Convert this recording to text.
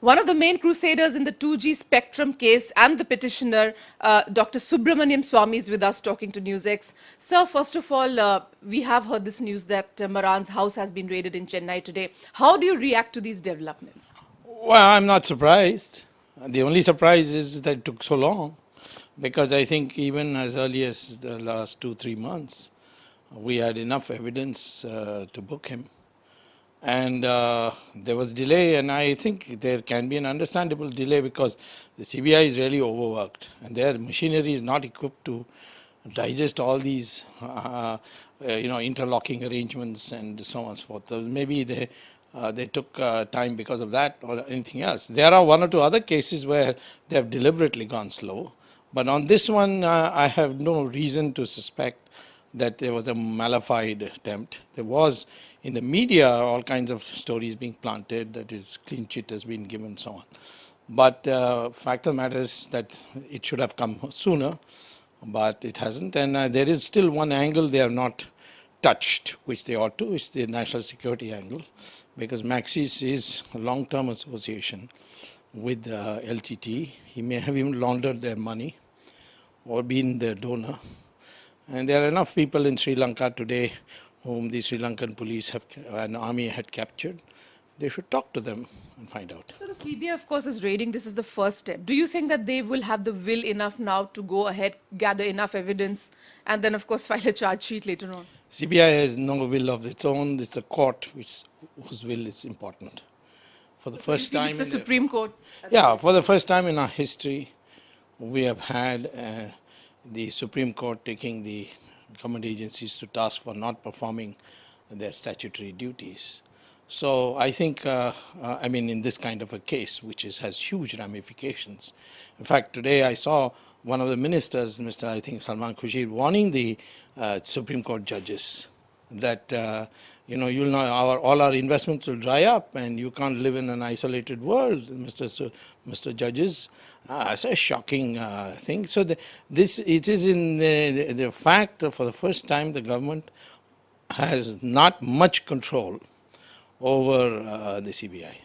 One of the main crusaders in the 2G spectrum case and the petitioner, Dr. Subramanian Swamy, is with us talking to NewsX. Sir, first of all, we have heard this news that Maran's house has been raided in Chennai today. How do you react to these developments? Well, I'm not surprised. The only surprise is that it took so long, because I think even as early as the last 2-3 months, we had enough evidence to book him. And there was delay, and I think there can be an understandable delay because the CBI is really overworked and their machinery is not equipped to digest all these interlocking arrangements and so on and so forth. So maybe they took time because of that or anything else. There are one or two other cases where they have deliberately gone slow, but on this one I have no reason to suspect that there was a malified attempt. There was in the media all kinds of stories being planted that is clean chit has been given, so on. But fact of the matter is that it should have come sooner, but it hasn't. And there is still one angle they have not touched, which they ought to, is the national security angle, because Maxis is a long-term association with LTT. He may have even laundered their money or been their donor. And there are enough people in Sri Lanka today whom the Sri Lankan police and army had captured. They should talk to them and find out. So the CBI, of course, is raiding. This is the first step. Do you think that they will have the will enough now to go ahead, gather enough evidence, and then, of course, file a charge sheet later on? CBI has no will of its own. It's the court whose will is important. For the first time, it's the Supreme Court. Yeah, for the first time in our history, we have had the Supreme Court taking the government agencies to task for not performing their statutory duties. So I think, in this kind of a case, which has huge ramifications. In fact, today I saw one of the ministers, Mr. I think Salman Khurshid, warning the Supreme Court judges that you'll know all our investments will dry up, and you can't live in an isolated world, Mr. Judges. It's a shocking thing. So it is in the fact that for the first time the government has not much control over the CBI.